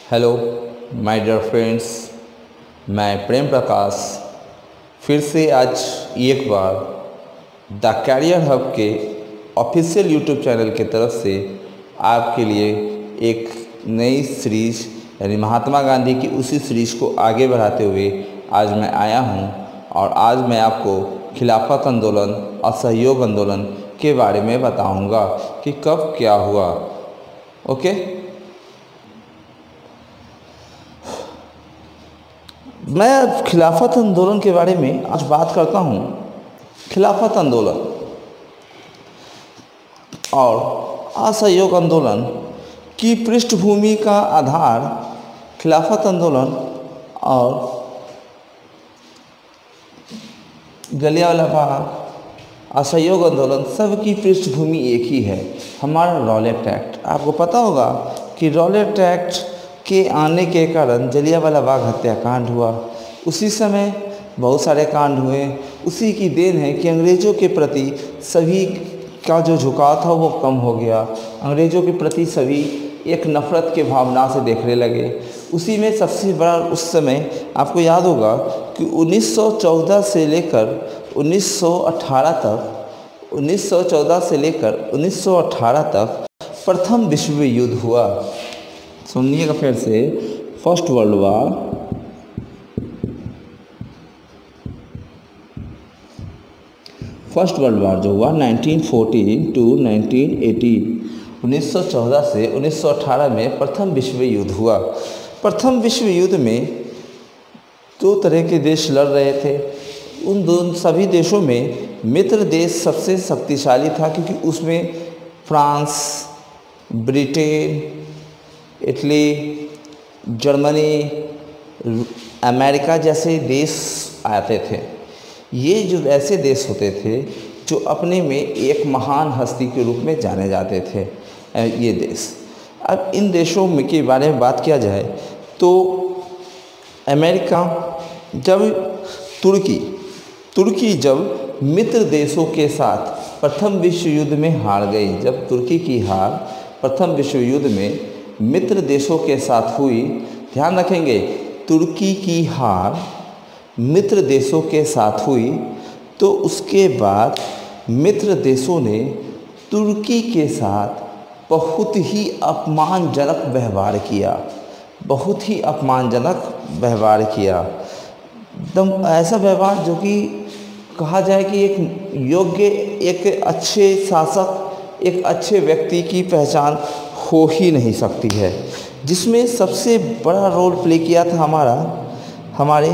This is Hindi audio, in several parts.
हेलो माय डियर फ्रेंड्स, मैं प्रेम प्रकाश फिर से आज एक बार द कैरियर हब के ऑफिशियल यूट्यूब चैनल की तरफ से आपके लिए एक नई सीरीज़ यानी महात्मा गांधी की उसी सीरीज़ को आगे बढ़ाते हुए आज मैं आया हूं। और आज मैं आपको खिलाफत आंदोलन, असहयोग आंदोलन के बारे में बताऊंगा कि कब क्या हुआ। ओके, मैं खिलाफत आंदोलन के बारे में आज बात करता हूँ। खिलाफत आंदोलन और असहयोग आंदोलन की पृष्ठभूमि का आधार खिलाफत आंदोलन और जलियांवाला बाग, असहयोग आंदोलन सब की पृष्ठभूमि एक ही है, हमारा रॉलेट एक्ट। आपको पता होगा कि रॉलेट एक्ट के आने के कारण जलियांवाला बाग हत्याकांड हुआ। उसी समय बहुत सारे कांड हुए। उसी की देन है कि अंग्रेज़ों के प्रति सभी का जो झुकाव था वो कम हो गया। अंग्रेज़ों के प्रति सभी एक नफ़रत के भावना से देखने लगे। उसी में सबसे बड़ा उस समय आपको याद होगा कि 1914 से लेकर 1918 तक 1914 से लेकर 1918 तक प्रथम विश्व युद्ध हुआ। सुनिएगा फिर से, फर्स्ट वर्ल्ड वार जो हुआ 1914 टू 1918, 1914 से 1918 में प्रथम विश्व युद्ध हुआ। प्रथम विश्व युद्ध में दो तरह के देश लड़ रहे थे। उन दोनों सभी देशों में मित्र देश सबसे शक्तिशाली था, क्योंकि उसमें France, Britain, Italy, Germany, America जैसे देश आते थे। ये जो ऐसे देश होते थे जो अपने में एक महान हस्ती के रूप में जाने जाते थे, ये देश। अब इन देशों में के बारे में बात किया जाए तो अमेरिका जब तुर्की जब मित्र देशों के साथ प्रथम विश्व युद्ध में हार गई, जब तुर्की की हार प्रथम विश्व युद्ध में मित्र देशों के साथ हुई, ध्यान रखेंगे तुर्की की हार मित्र देशों के साथ हुई, तो उसके बाद मित्र देशों ने तुर्की के साथ बहुत ही अपमानजनक व्यवहार किया, बहुत ही अपमानजनक व्यवहार किया। एकदम ऐसा व्यवहार जो कि कहा जाए कि एक योग्य, एक अच्छे शासक, एक अच्छे व्यक्ति की पहचान हो ही नहीं सकती है। जिसमें सबसे बड़ा रोल प्ले किया था हमारे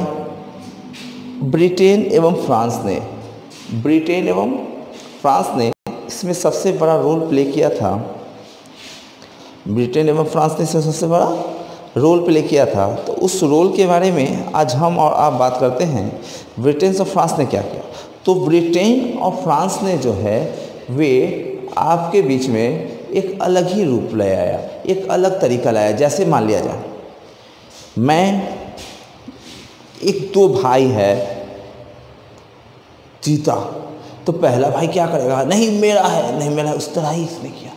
ब्रिटेन एवं फ्रांस ने इसमें सबसे बड़ा रोल प्ले किया था। ब्रिटेन एवं फ्रांस ने सबसे बड़ा रोल प्ले किया था। तो उस रोल के बारे में आज हम और आप बात करते हैं। ब्रिटेन और फ्रांस ने क्या किया? तो ब्रिटेन और फ्रांस ने जो है वे आपके बीच में एक अलग ही रूप ले आया, एक अलग तरीका लाया। जैसे मान लिया जाए एक दो भाई है, जीता तो पहला भाई क्या करेगा? नहीं मेरा है, उस तरह ही इसने किया।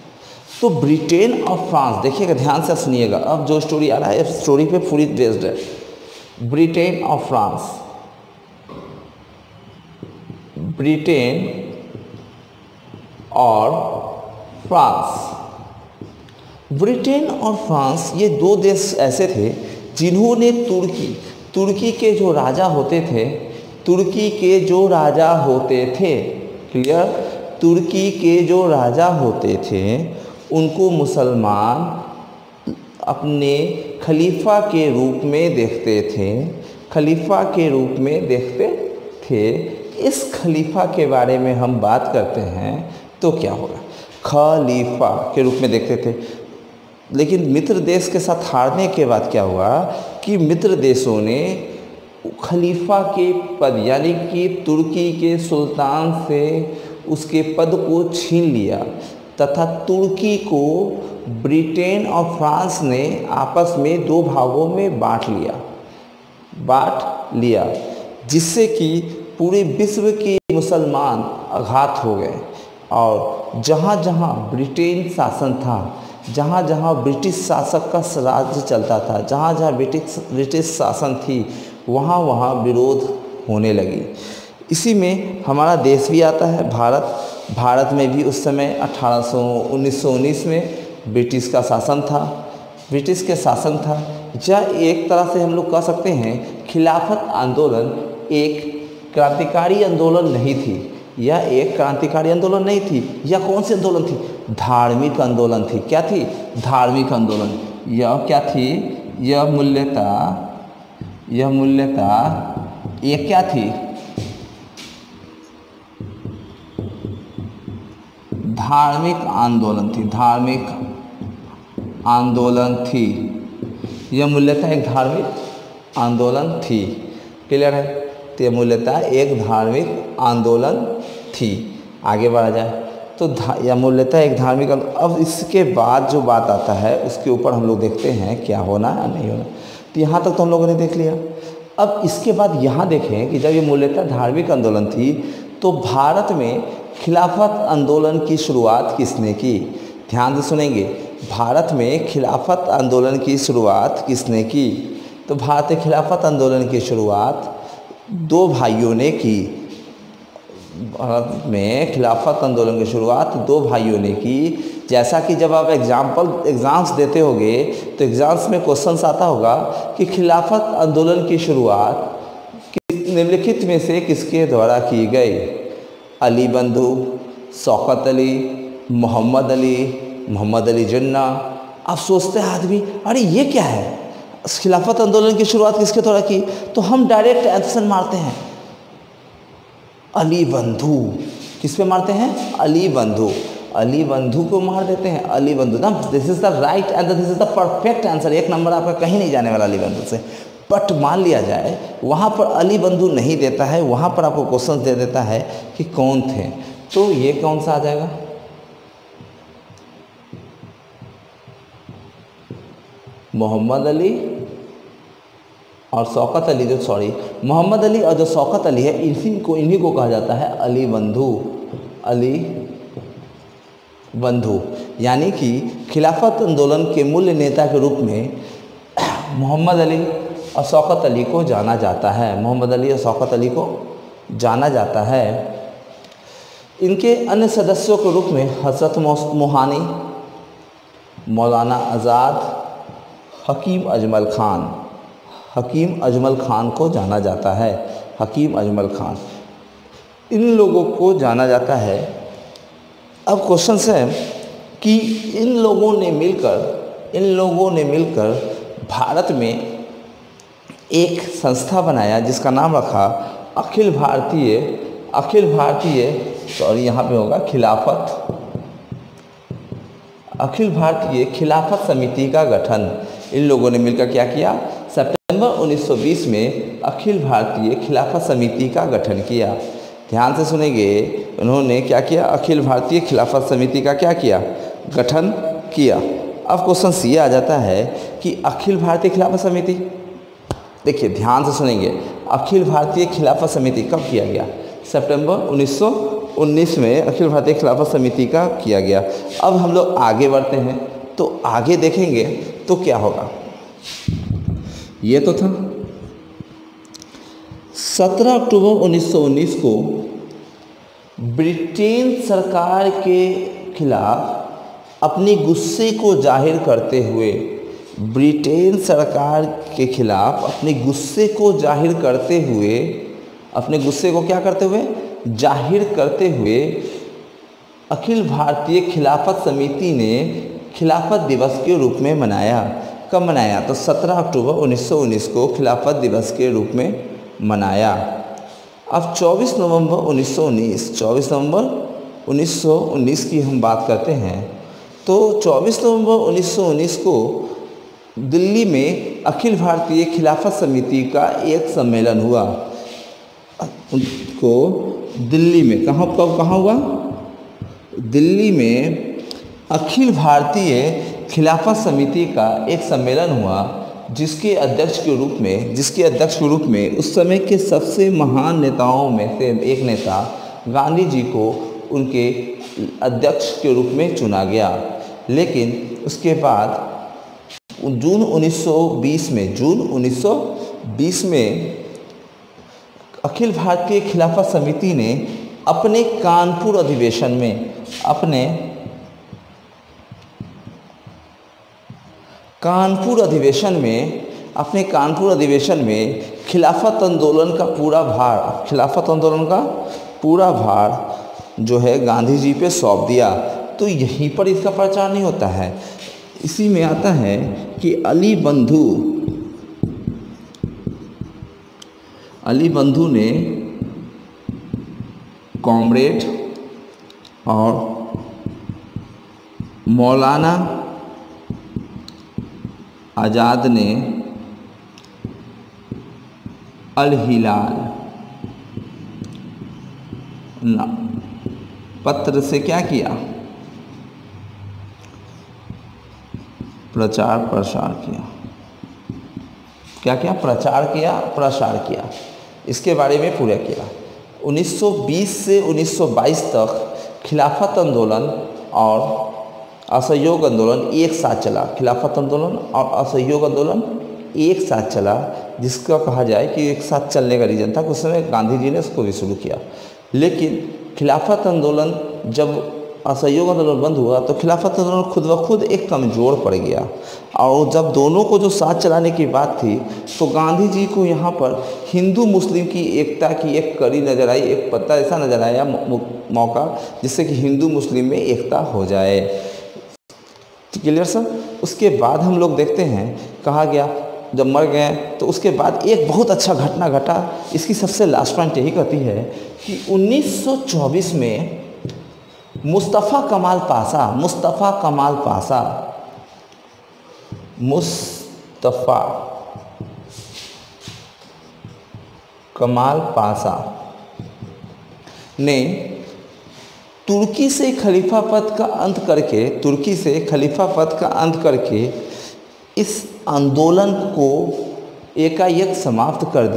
तो ब्रिटेन और फ्रांस, देखिएगा ध्यान से सुनिएगा, अब जो स्टोरी आ रहा है स्टोरी पे पूरी बेस्ड है। ब्रिटेन और फ्रांस ये दो देश ऐसे थे जिन्होंने तुर्की के जो राजा होते थे, क्लियर, तुर्की के जो राजा होते थे उनको मुसलमान अपने खलीफा के रूप में देखते थे। इस खलीफा के बारे में हम बात करते हैं तो क्या होगा? खलीफा के रूप में देखते थे। लेकिन मित्र देश के साथ हारने के बाद क्या हुआ कि मित्र देशों ने खलीफा के पद यानी कि तुर्की के सुल्तान से उसके पद को छीन लिया, तथा तुर्की को ब्रिटेन और फ्रांस ने आपस में दो भागों में बांट लिया, जिससे कि पूरे विश्व के मुसलमान आघात हो गए। और जहाँ जहाँ ब्रिटेन शासन था जहाँ जहाँ ब्रिटिश शासक का राज्य चलता था, जहाँ जहाँ ब्रिटिश शासन थी, वहाँ वहाँ विरोध होने लगी। इसी में हमारा देश भी आता है, भारत में भी उस समय 1919 में ब्रिटिश का शासन था, ब्रिटिश के शासन था। यह एक तरह से हम लोग कह सकते हैं खिलाफत आंदोलन एक क्रांतिकारी आंदोलन नहीं थी, यह एक क्रांतिकारी आंदोलन नहीं थी। यह कौन सी आंदोलन थी? धार्मिक आंदोलन थी। क्या थी? धार्मिक आंदोलन। यह क्या थी? यह मूल्यतः ये क्या थी? धार्मिक आंदोलन थी, धार्मिक आंदोलन थी। यह मूल्यतः एक धार्मिक आंदोलन थी। क्लियर है? तो यह मूल्यतः एक धार्मिक आंदोलन थी। आगे बढ़ा जाए तो यह मूल्यतः एक धार्मिक। अब इसके बाद जो बात आता है उसके ऊपर हम लोग देखते हैं क्या होना या नहीं होना। तो यहाँ तक तो हम लोगों ने देख लिया। अब इसके बाद यहाँ देखें कि जब ये मूल्यतः धार्मिक आंदोलन थी तो भारत में खिलाफत आंदोलन की शुरुआत किसने की? ध्यान से सुनेंगे। भारत में खिलाफत आंदोलन की शुरुआत किसने की? तो भारतीय खिलाफत आंदोलन की शुरुआत दो भाइयों ने की। भारत में खिलाफत आंदोलन की शुरुआत दो भाइयों ने की। जैसा कि जब आप एग्ज़ाम्स देते होंगे तो एग्ज़ाम्स में क्वेश्चंस आता होगा कि खिलाफत आंदोलन की शुरुआत निम्नलिखित में से किसके द्वारा की गई? अली बंधु, शौकत अली, मोहम्मद अली जिन्ना। अब सोचते हैं आदमी, अरे ये क्या है, खिलाफत आंदोलन की शुरुआत किसके द्वारा की? तो हम डायरेक्ट आंसर मारते हैं अली बंधु। किस पे मारते हैं? अली बंधु को मार देते हैं। अली बंधु ना, this is the right and this is the perfect answer. एक नंबर आपका कहीं नहीं जाने वाला अली बंधु से। बट मान लिया जाए वहाँ पर अली बंधु नहीं देता है, वहाँ पर आपको क्वेश्चन दे देता है कि कौन थे, तो ये कौन सा आ जाएगा? मोहम्मद अली और शौकत अली। मोहम्मद अली और जो शौकत अली है, इन्हीं को कहा जाता है अली बंधु। यानी कि खिलाफत आंदोलन के मूल नेता के रूप में मोहम्मद अली और शौकत अली को जाना जाता है। इनके अन्य सदस्यों के रूप में हज़रत मोहानी, मौलाना आज़ाद, हकीम अजमल खान को जाना जाता है। हकीम अजमल खान, इन लोगों को जाना जाता है। अब क्वेश्चन है कि इन लोगों ने मिलकर भारत में एक संस्था बनाया जिसका नाम रखा अखिल भारतीय खिलाफत समिति का गठन। इन लोगों ने मिलकर क्या किया? सितंबर 1920 में अखिल भारतीय खिलाफत समिति का गठन किया। ध्यान से सुनेंगे, उन्होंने क्या किया? अखिल भारतीय खिलाफत समिति का क्या किया? गठन किया। अब क्वेश्चन ये आ जाता है कि अखिल भारतीय खिलाफत समिति, देखिए ध्यान से सुनेंगे, अखिल भारतीय खिलाफत समिति कब किया गया? सितंबर 1919 में अखिल भारतीय खिलाफत समिति का किया गया। अब हम लोग आगे बढ़ते हैं तो आगे देखेंगे तो क्या होगा। ये तो था 17 अक्टूबर 1919 को ब्रिटेन सरकार के खिलाफ अपने गुस्से को जाहिर करते हुए, ब्रिटेन सरकार के खिलाफ अपने गुस्से को जाहिर करते हुए, अपने गुस्से को क्या करते हुए? जाहिर करते हुए अखिल भारतीय खिलाफत समिति ने खिलाफत दिवस के रूप में मनाया। कब मनाया? तो 17 अक्टूबर 1919 को खिलाफत दिवस के रूप में मनाया। अब 24 नवंबर 1919 की हम बात करते हैं तो 24 नवंबर 1919 को दिल्ली में अखिल भारतीय खिलाफत समिति का एक सम्मेलन हुआ। को दिल्ली में कहाँ हुआ? दिल्ली में अखिल भारतीय खिलाफत समिति का एक सम्मेलन हुआ जिसके अध्यक्ष के रूप में उस समय के सबसे महान नेताओं में से एक नेता गांधी जी को उनके अध्यक्ष के रूप में चुना गया। लेकिन उसके बाद जून 1920 में अखिल भारतीय खिलाफत समिति ने अपने कानपुर अधिवेशन में खिलाफत आंदोलन का पूरा भार जो है गांधी जी पे सौंप दिया। तो यहीं पर इसका प्रचार नहीं होता है। इसी में आता है कि अली बंधु ने कॉमरेड और मौलाना आज़ाद ने अल हिलाल पत्र से क्या किया? प्रचार प्रसार किया। इसके बारे में पूरा किया। 1920 से 1922 तक खिलाफत आंदोलन और असहयोग आंदोलन एक साथ चला। खिलाफत आंदोलन और असहयोग आंदोलन एक साथ चला, जिसका कहा जाए कि एक साथ चलने का रीज़न था। उस समय गांधी जी ने उसको भी शुरू किया। लेकिन खिलाफत आंदोलन जब असहयोग आंदोलन बंद हुआ तो खिलाफत आंदोलन खुद ब खुद एक कमज़ोर पड़ गया। और जब दोनों को जो साथ चलाने की बात थी तो गांधी जी को यहाँ पर हिंदू मुस्लिम की एकता की एक कड़ी नज़र आई, एक पत्ता ऐसा नज़र आया मौका जिससे कि हिंदू मुस्लिम में एकता हो जाए। Clear sir? उसके बाद हम लोग देखते हैं कहा गया जब मर गए तो उसके बाद एक बहुत अच्छा घटना घटा। इसकी सबसे लास्ट पॉइंट यही कहती है कि 1924 में मुस्तफ़ा कमाल पाशा ने तुर्की से खलीफा पद का अंत करके इस आंदोलन को एकाएक समाप्त कर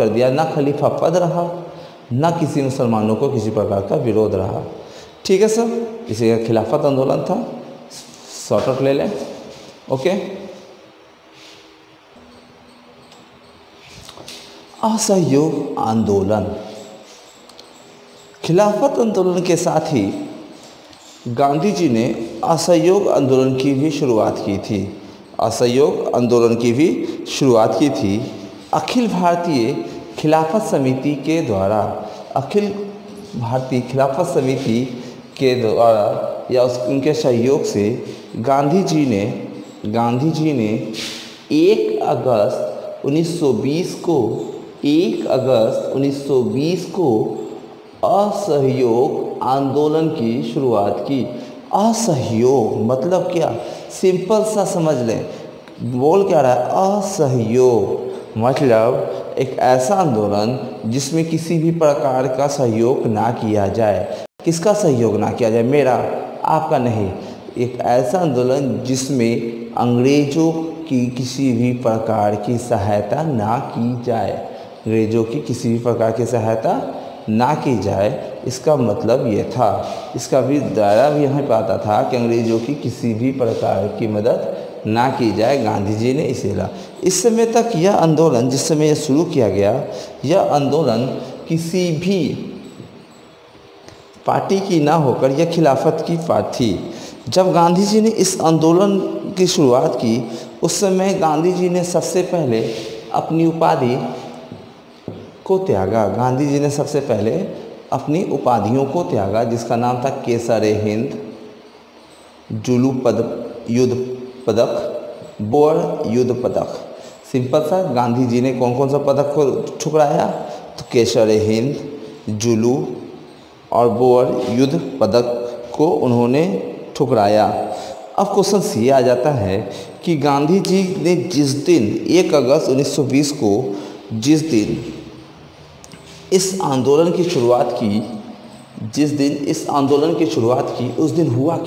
दिया। ना खलीफा पद रहा, ना किसी मुसलमानों को किसी प्रकार का विरोध रहा। ठीक है सर, इसी का खिलाफत आंदोलन था। शॉर्ट आउट ले लें। ओके, असहयोग आंदोलन। खिलाफत आंदोलन के साथ ही गांधी जी ने असहयोग आंदोलन की भी शुरुआत की थी। अखिल भारतीय खिलाफत समिति के द्वारा या उनके सहयोग से गांधी जी ने 1 अगस्त 1920 को असहयोग आंदोलन की शुरुआत की। असहयोग मतलब क्या? सिंपल सा समझ लें, बोल क्या रहा है? असहयोग मतलब एक ऐसा आंदोलन जिसमें किसी भी प्रकार का सहयोग ना किया जाए। किसका सहयोग ना किया जाए? मेरा, आपका नहीं। एक ऐसा आंदोलन जिसमें अंग्रेज़ों की किसी भी प्रकार की सहायता ना की जाए। इसका मतलब ये था, इसका भी दायरा भी यहाँ पे आता था कि अंग्रेज़ों की किसी भी प्रकार की मदद ना की जाए। गांधी जी ने इसे ला। इस समय तक यह आंदोलन, जिस समय यह शुरू किया गया, यह आंदोलन किसी भी पार्टी की ना होकर यह खिलाफत की बात थी। जब गांधी जी ने इस आंदोलन की शुरुआत की उस समय गांधी जी ने सबसे पहले अपनी उपाधि को त्यागा। गांधी जी ने सबसे पहले अपनी उपाधियों को त्यागा, जिसका नाम था केसर हिंद, जुलू युद्ध पदक, बोर युद्ध पदक। सिंपल सा, गांधी जी ने कौन कौन सा पदक को ठुकराया? तो केसर हिंद, जुलू और बोर युद्ध पदक को उन्होंने ठुकराया। अब क्वेश्चन ये आ जाता है कि गांधी जी ने जिस दिन 1 अगस्त 1920 को जिस दिन इस आंदोलन की शुरुआत की, उस दिन हुआ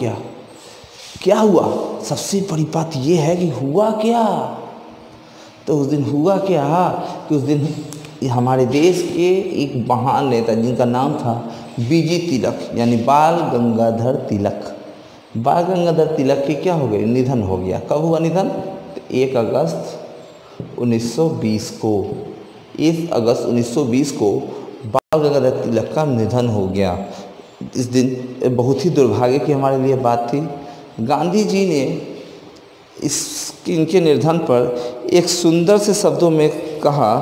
क्या हुआ? सबसे बड़ी बात यह है कि हुआ क्या? तो उस दिन हुआ क्या कि उस दिन हमारे देश के एक महान नेता जिनका नाम था बीजी तिलक, यानी बाल गंगाधर तिलक, बाल गंगाधर तिलक की क्या हो गई, निधन हो गया। कब हुआ निधन? 1 अगस्त 1920 को। 1 अगस्त 1920 को बाल गंगाधर तिलक का निधन हो गया। इस दिन बहुत ही दुर्भाग्य की हमारे लिए बात थी। गांधी जी ने इनके निधन पर एक सुंदर से शब्दों में कहा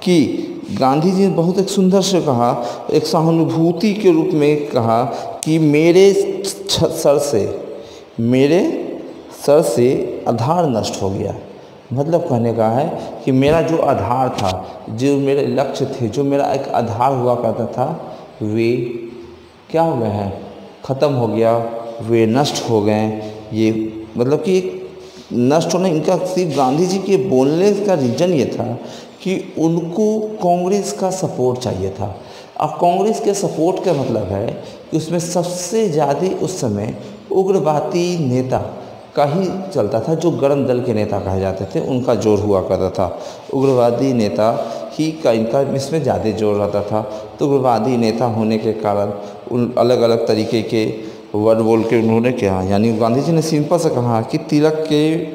कि गांधी जी ने बहुत एक सुंदर से कहा, एक सहानुभूति के रूप में कहा कि मेरे सर से आधार नष्ट हो गया। मतलब कहने का है कि मेरा जो आधार था, जो मेरे लक्ष्य थे, जो मेरा एक आधार हुआ करता था, वे क्या हो गए हैं, ख़त्म हो गया, वे नष्ट हो गए। ये मतलब कि नष्ट होने, इनका सिर्फ गांधी जी के बोलने का रीज़न ये था कि उनको कांग्रेस का सपोर्ट चाहिए था। अब कांग्रेस के सपोर्ट का मतलब है कि उसमें सबसे ज़्यादा उस समय उग्रवादी नेता का ही चलता था, जो गरम दल के नेता कहे जाते थे, उनका जोर हुआ करता था। उग्रवादी नेता ही का इनका इसमें ज़्यादा जोर रहता था। तो उग्रवादी नेता होने के कारण उन अलग अलग तरीके के वर्ड बोल के उन्होंने क्या, यानी गांधी जी ने सिंपल से कहा कि तिलक के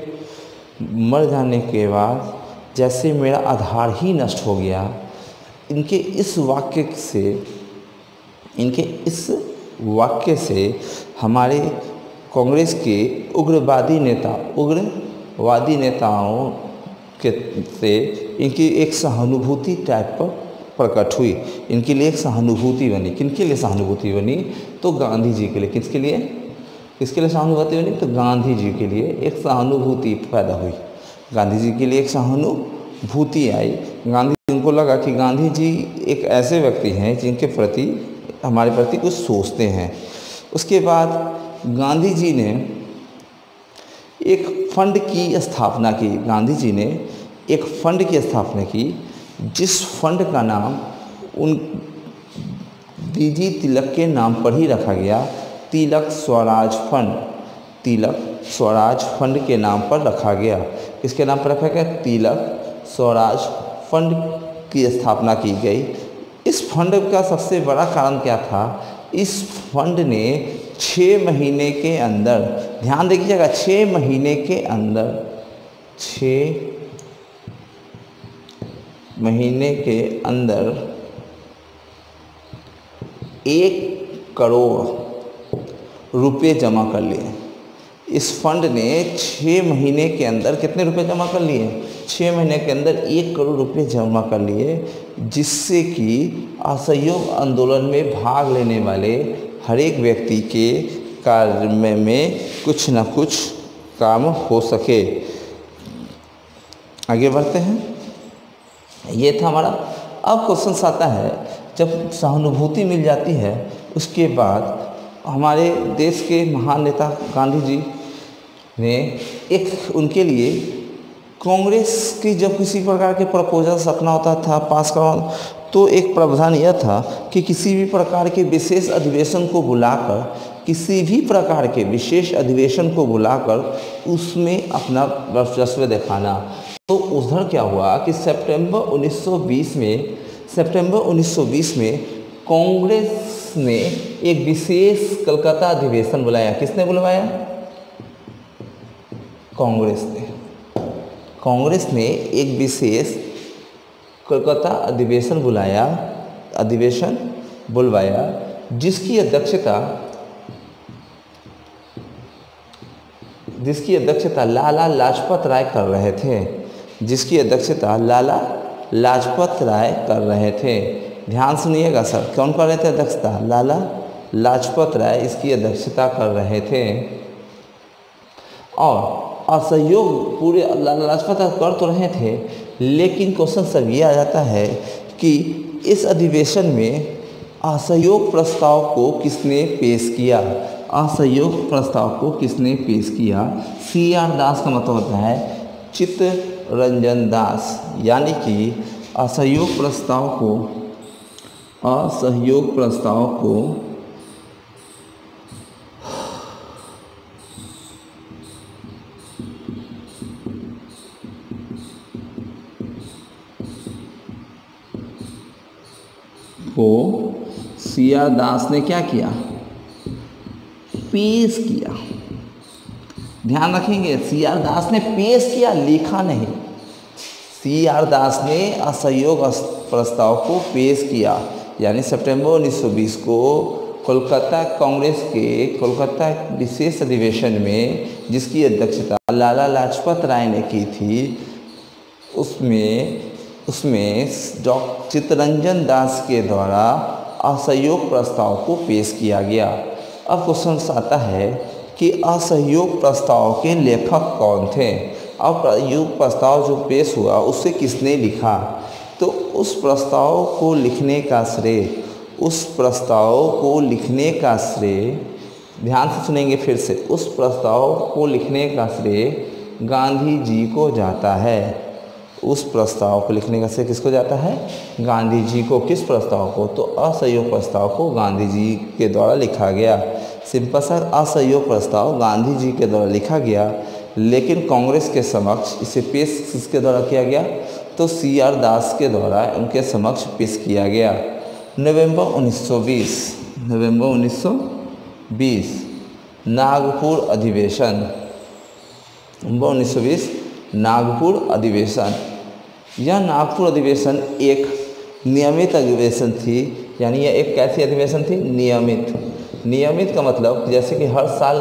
मर जाने के बाद जैसे मेरा आधार ही नष्ट हो गया। इनके इस वाक्य से हमारे कांग्रेस के उग्रवादी नेताओं के से इनकी एक सहानुभूति टाइप पर प्रकट हुई। इनके लिए एक सहानुभूति बनी। किनके लिए सहानुभूति बनी? तो गांधी जी के लिए। किसके लिए सहानुभूति बनी? तो गांधी जी के लिए एक सहानुभूति पैदा हुई। गांधी जी के लिए एक सहानुभूति आई। गांधी उनको लगा कि गांधी जी एक ऐसे व्यक्ति हैं जिनके प्रति हमारे प्रति कुछ सोचते हैं। उसके बाद गांधी जी ने एक फंड की स्थापना की। गांधी जी ने एक फंड की स्थापना की, जिस फंड का नाम उन डीजी तिलक के नाम पर ही रखा गया, तिलक स्वराज फंड। तिलक स्वराज फंड के नाम पर रखा गया। किसके नाम पर रखा गया? तिलक स्वराज फंड की स्थापना की गई। इस फंड का सबसे बड़ा कारण क्या था? इस फंड ने 6 महीने के अंदर, ध्यान देखिएगा, 6 महीने के अंदर 1 करोड़ रुपए जमा कर लिए। इस फंड ने 6 महीने के अंदर कितने रुपए जमा कर लिए? 6 महीने के अंदर 1 करोड़ रुपए जमा कर लिए, जिससे कि असहयोग आंदोलन में भाग लेने वाले हर एक व्यक्ति के कार्य में कुछ न कुछ काम हो सके। आगे बढ़ते हैं। ये था हमारा। अब क्वेश्चन आता है, जब सहानुभूति मिल जाती है, उसके बाद हमारे देश के महान नेता गांधी जी ने एक उनके लिए कांग्रेस की जब किसी प्रकार के प्रपोजल्स रखना होता था, पास करवाना, तो एक प्रावधान यह था कि किसी भी प्रकार के विशेष अधिवेशन को बुलाकर उसमें अपना वर्चस्व दिखाना। तो उधर क्या हुआ कि सितंबर 1920 में कांग्रेस ने एक विशेष कलकत्ता अधिवेशन बुलाया। किसने बुलवाया? कांग्रेस ने एक विशेष कलकत्ता अधिवेशन बुलवाया, जिसकी अध्यक्षता लाला लाजपत राय कर रहे थे। ध्यान सुनिएगा सर, कौन कर रहे थे अध्यक्षता? लाला लाजपत राय इसकी अध्यक्षता कर रहे थे। और असहयोग पूरे लाला लाजपत राय कर तो रहे थे, लेकिन क्वेश्चन सब ये आ जाता है कि इस अधिवेशन में असहयोग प्रस्ताव को किसने पेश किया? CR दास का मतलब होता है चित्तरंजन दास, यानी कि असहयोग प्रस्ताव को CR दास ने क्या किया? पेश किया। ध्यान रखेंगे, सी आर दास ने पेश किया, लिखा नहीं। सी आर दास ने असहयोग प्रस्ताव को पेश किया, यानी सितंबर 1920 को कोलकाता कांग्रेस के कोलकाता विशेष अधिवेशन में, जिसकी अध्यक्षता लाला लाजपत राय ने की थी, उसमें डॉक्टर चित्तरंजन दास के द्वारा असहयोग प्रस्ताव को पेश किया गया। अब क्वेश्चन आता है कि असहयोग प्रस्ताव के लेखक कौन थे। अब असहयोग प्रस्ताव जो पेश हुआ उसे किसने लिखा, तो उस प्रस्ताव को लिखने का श्रेय ध्यान से सुनेंगे फिर से, उस प्रस्ताव को लिखने का श्रेय गांधी जी को जाता है। उस प्रस्ताव को लिखने का श्रेय किसको जाता है, गांधी जी को। किस प्रस्ताव को, तो असहयोग प्रस्ताव को गांधी जी के द्वारा लिखा गया। सिंपल सा, असहयोग प्रस्ताव गांधी जी के द्वारा लिखा गया, लेकिन कांग्रेस के समक्ष इसे पेश किसके द्वारा किया गया, तो सी आर दास के द्वारा उनके समक्ष पेश किया गया। नवंबर 1920 नागपुर अधिवेशन। नवंबर 1920 नागपुर अधिवेशन। यह नागपुर अधिवेशन एक नियमित अधिवेशन थी, यानी यह एक कैसी अधिवेशन थी, नियमित का मतलब जैसे कि हर साल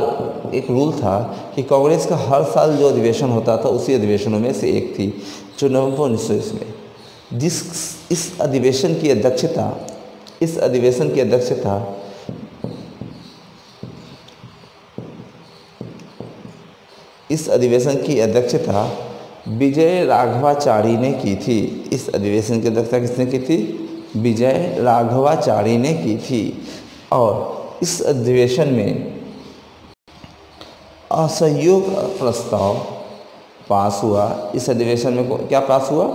एक रूल था कि कांग्रेस का हर साल जो अधिवेशन होता था उसी अधिवेशनों में से एक थी, जो नवंबर 1920 में। इस अधिवेशन की अध्यक्षता विजय राघवाचारी ने की थी। इस अधिवेशन की अध्यक्षता किसने की थी, विजय राघवाचारी ने की थी। और इस अधिवेशन में असहयोग प्रस्ताव पास हुआ। इस अधिवेशन में क्या पास हुआ,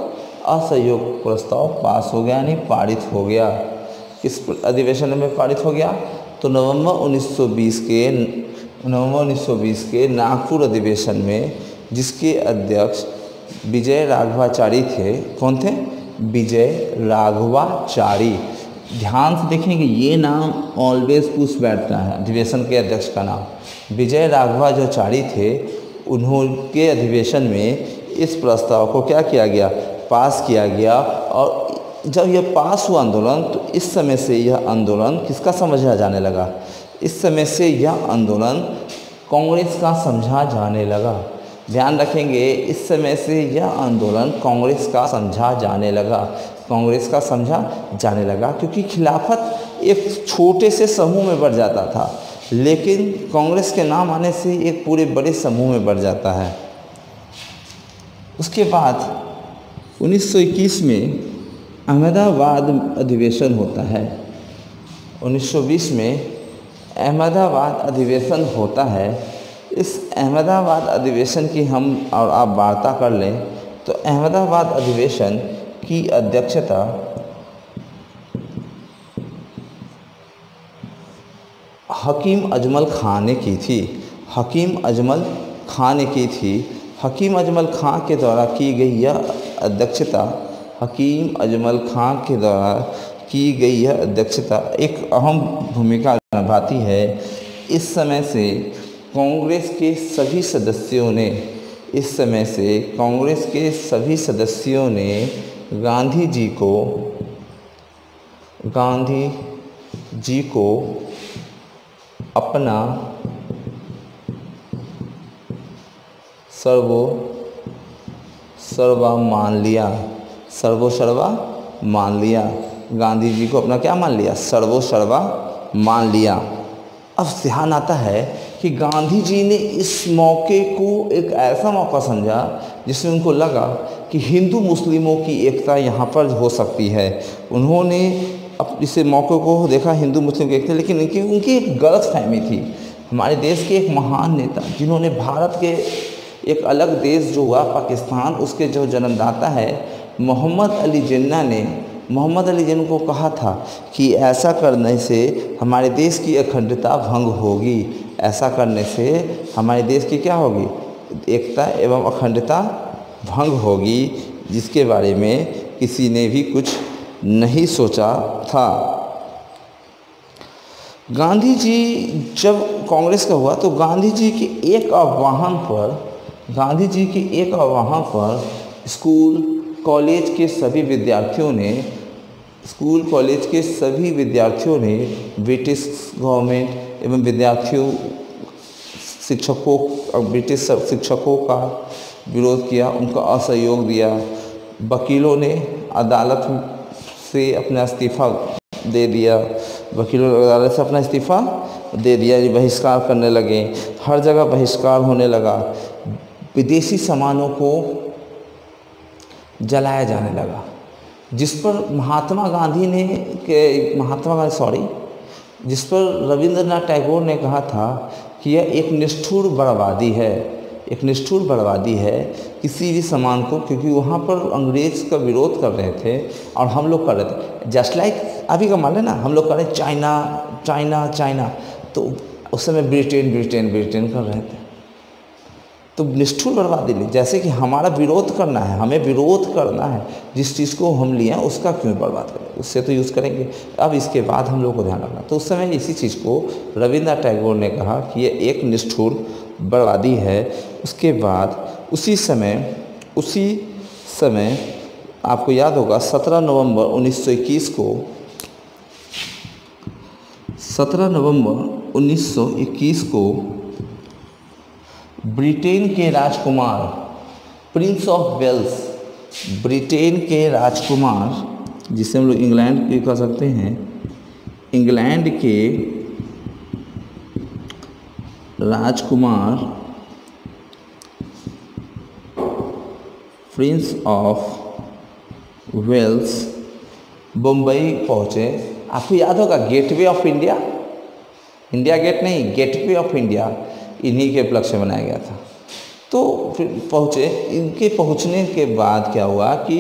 असहयोग प्रस्ताव पास हो गया, यानी पारित हो गया। किस अधिवेशन में पारित हो गया, तो नवंबर 1920 के नागपुर अधिवेशन में, जिसके अध्यक्ष विजय राघवाचारी थे। कौन थे, विजय राघवाचारी। ध्यान से देखेंगे, ये नाम ऑलवेज पूछ बैठता है, अधिवेशन के अध्यक्ष का नाम विजय राघवाचारी थे। उन्होंने अधिवेशन में इस प्रस्ताव को क्या किया गया, पास किया गया। और जब यह पास हुआ आंदोलन, तो इस समय से यह आंदोलन किसका समझा जाने लगा, इस समय से यह आंदोलन कांग्रेस का समझा जाने लगा। ध्यान रखेंगे, इस समय से यह आंदोलन कांग्रेस का समझा जाने लगा, क्योंकि खिलाफत एक छोटे से समूह में बढ़ जाता था, लेकिन कांग्रेस के नाम आने से एक पूरे बड़े समूह में बढ़ जाता है। उसके बाद 1921 में अहमदाबाद अधिवेशन होता है। 1920 में अहमदाबाद अधिवेशन होता है। इस अहमदाबाद अधिवेशन की हम और आप वार्ता कर लें तो अहमदाबाद अधिवेशन की अध्यक्षता हकीम अजमल खां ने की थी। हकीम अजमल खां के द्वारा की गई यह अध्यक्षता एक अहम भूमिका निभाती है। इस समय से कांग्रेस के सभी सदस्यों ने गांधी जी को अपना सर्वोसर्वा मान लिया। गांधी जी को अपना क्या मान लिया, सर्वोसर्वा मान लिया। अब ध्यान आता है कि गांधी जी ने इस मौके को एक ऐसा मौका समझा जिसमें उनको लगा कि हिंदू मुस्लिमों की एकता यहाँ पर हो सकती है। उन्होंने अब इस मौके को देखा हिंदू मुस्लिम की एकता, लेकिन उनकी एक गलत फहमी थी। हमारे देश के एक महान नेता जिन्होंने भारत के एक अलग देश जो हुआ पाकिस्तान, उसके जो जन्मदाता है मोहम्मद अली जिन्ना को कहा था कि ऐसा करने से हमारे देश की अखंडता भंग होगी, ऐसा करने से हमारे देश की क्या होगी, एकता एवं अखंडता भंग होगी, जिसके बारे में किसी ने भी कुछ नहीं सोचा था। गांधी जी जब कांग्रेस का हुआ तो गांधी जी के एक आह्वान पर स्कूल कॉलेज के सभी विद्यार्थियों ने ब्रिटिश गवर्नमेंट एवं ब्रिटिश शिक्षकों का विरोध किया, उनका असहयोग दिया। वकीलों ने अदालत से अपना इस्तीफ़ा दे दिया, बहिष्कार करने लगे, हर जगह बहिष्कार होने लगा, विदेशी सामानों को जलाया जाने लगा, जिस पर जिस पर रविंद्रनाथ टैगोर ने कहा था कि यह एक निष्ठुर बर्बादी है किसी भी सामान को, क्योंकि वहाँ पर अंग्रेज़ का विरोध कर रहे थे और हम लोग कर रहे थे। जस्ट लाइक अभी का मान लेना, हम लोग कर रहे चाइना, तो उस समय ब्रिटेन कर रहे थे। तो निष्ठुर बर्बादी ली, जैसे कि हमारा विरोध करना है, हमें विरोध करना है, जिस चीज़ को हम लिए हैं उसका क्यों बर्बाद करें, उससे तो यूज़ करेंगे। अब इसके बाद हम लोग को ध्यान रखना, तो उस समय इसी चीज़ को रविंद्रनाथ टैगोर ने कहा कि ये एक निष्ठुर बर्बादी है। उसके बाद उसी समय आपको याद होगा 17 नवंबर 1921 को ब्रिटेन के राजकुमार प्रिंस ऑफ वेल्स, ब्रिटेन के राजकुमार जिसे हम लोग इंग्लैंड के कह सकते हैं, इंग्लैंड के राजकुमार प्रिंस ऑफ वेल्स बम्बई पहुँचे। आपको याद होगा गेटवे ऑफ इंडिया गेट नहीं, गेटवे ऑफ इंडिया इन्हीं के उपलक्ष्य में बनाया गया था। तो फिर पहुँचे, इनके पहुँचने के बाद क्या हुआ कि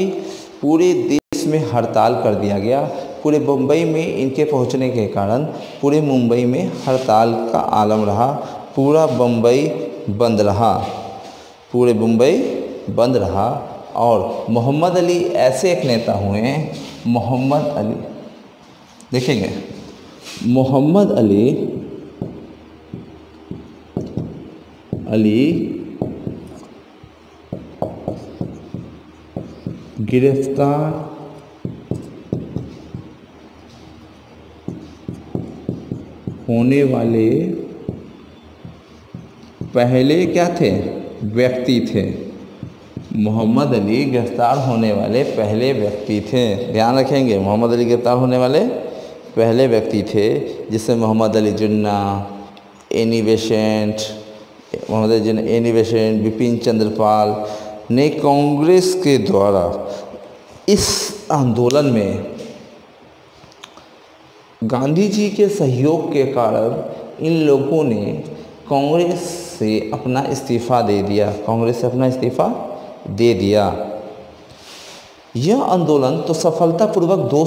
पूरे देश में हड़ताल कर दिया गया। पूरे मुंबई में इनके पहुँचने के कारण पूरे मुंबई में हड़ताल का आलम रहा, पूरा मुंबई बंद रहा। और मोहम्मद अली ऐसे एक नेता हुए, मोहम्मद अली देखेंगे, मोहम्मद अली गिरफ्तार होने वाले पहले क्या थे, व्यक्ति थे। मोहम्मद अली गिरफ्तार होने वाले पहले व्यक्ति थे, ध्यान रखेंगे, मोहम्मद अली गिरफ्तार होने वाले पहले व्यक्ति थे, जिससे मोहम्मद अली जिन्ना, एनी बेसेंट, बिपिन चंद्रपाल ने कांग्रेस के द्वारा इस आंदोलन में गांधी जी के सहयोग के कारण इन लोगों ने कांग्रेस से अपना इस्तीफ़ा दे दिया। यह आंदोलन तो सफलतापूर्वक 2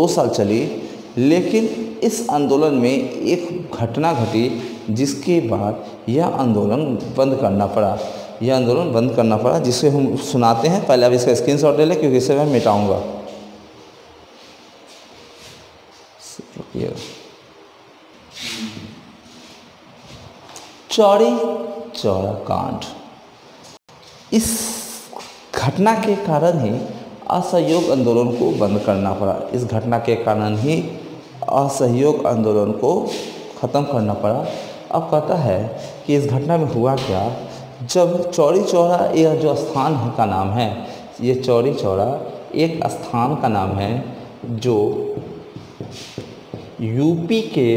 साल चली, लेकिन इस आंदोलन में एक घटना घटी जिसके बाद यह आंदोलन बंद करना पड़ा, जिसे हम सुनाते हैं। पहले अब इसका स्क्रीनशॉट ले लें, क्योंकि इसे मैं मिटाऊंगा। चौरी चौरा कांड, इस घटना के कारण ही असहयोग आंदोलन को बंद करना पड़ा, इस घटना के कारण ही असहयोग आंदोलन को ख़त्म करना पड़ा। अब कहता है कि इस घटना में हुआ क्या, जब चौरी चौरा यह जो स्थान है का नाम है, ये चौरी चौरा एक स्थान का नाम है जो यूपी के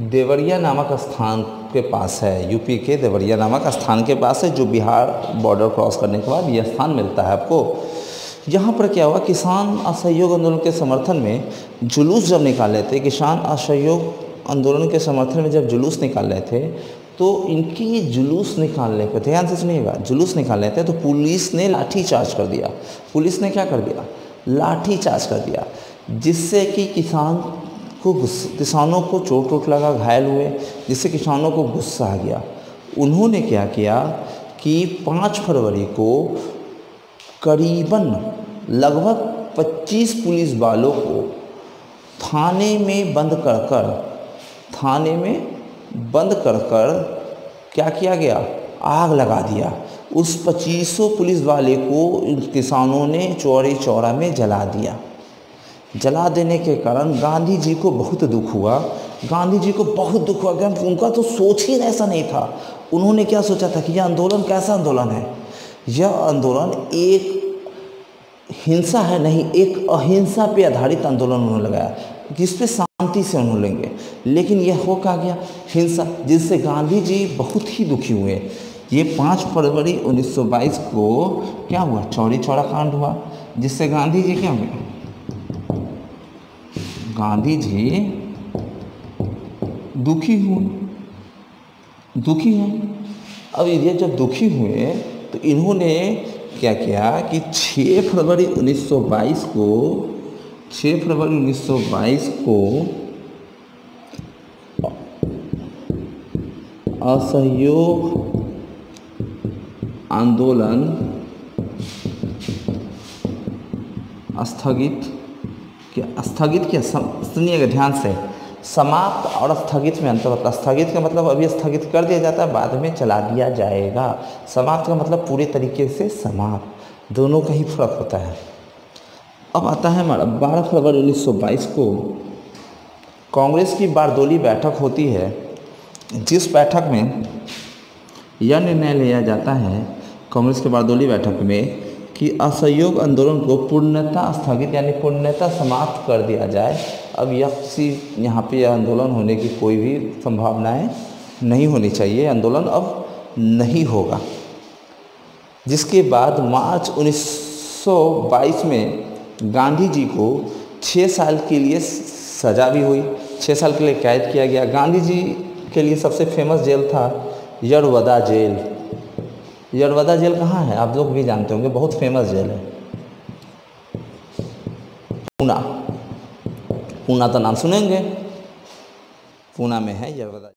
देवरिया नामक स्थान के पास है, यूपी के देवरिया नामक स्थान के पास है, जो बिहार बॉर्डर क्रॉस करने के बाद यह स्थान मिलता है आपको। यहाँ पर क्या हुआ, किसान असहयोग आंदोलन के समर्थन में जुलूस जब निकाल रहे थे, किसान असहयोग आंदोलन के समर्थन में जब जुलूस निकाल रहे थे, तो इनकी जुलूस निकालने पर ध्यान से सुनिएगा, जुलूस निकाल रहे थे तो पुलिस ने लाठीचार्ज कर दिया। पुलिस ने क्या कर दिया, लाठीचार्ज कर दिया, जिससे कि किसानों को चोट लगा, घायल हुए, जिससे किसानों को गुस्सा आ गया। उन्होंने क्या किया कि 5 फरवरी को करीबन लगभग 25 पुलिस वालों को थाने में बंद कर क्या किया गया, आग लगा दिया। उस 2500 पुलिस वाले को किसानों ने चौरी चौरा में जला दिया। जला देने के कारण गांधी जी को बहुत दुख हुआ। उनका तो सोच ही ऐसा नहीं था। उन्होंने क्या सोचा था कि यह आंदोलन कैसा आंदोलन है, यह आंदोलन एक हिंसा है नहीं, एक अहिंसा पे आधारित आंदोलन उन्होंने लगाया, जिस पे शांति से उन्होंने लेंगे। लेकिन यह हो क्या गया, हिंसा, जिससे गांधी जी बहुत ही दुखी हुए। ये 5 फरवरी 1922 को क्या हुआ, चौरी चौरा कांड हुआ, जिससे गांधी जी क्या हुए, गांधी जी दुखी हैं। अब ये जब दुखी हुए तो इन्होंने क्या किया कि 6 फरवरी 1922 को असहयोग आंदोलन स्थगित किया। सुनिएगा ध्यान से, समाप्त और स्थगित में अंतर होता है। स्थगित का मतलब अभी स्थगित कर दिया जाता है, बाद में चला दिया जाएगा। समाप्त का मतलब पूरे तरीके से समाप्त, दोनों का ही फर्क होता है। अब आता है हमारा 12 फरवरी 1922 को कांग्रेस की बारदोली बैठक होती है, जिस बैठक में यह निर्णय लिया जाता है कांग्रेस की बारदोली बैठक में कि असहयोग आंदोलन को पूर्णतः स्थगित यानी पूर्णतः समाप्त कर दिया जाए। अब यहाँ पे यह आंदोलन होने की कोई भी संभावनाएं नहीं होनी चाहिए, आंदोलन अब नहीं होगा। जिसके बाद मार्च 1922 में गांधी जी को 6 साल के लिए सज़ा भी हुई, 6 साल के लिए कैद किया गया। गांधी जी के लिए सबसे फेमस जेल था यरवदा जेल। यरवदा जेल कहाँ है, आप लोग भी जानते होंगे, बहुत फेमस जेल है। पूना तो नाम सुनेंगे, पूना में है यरवदा।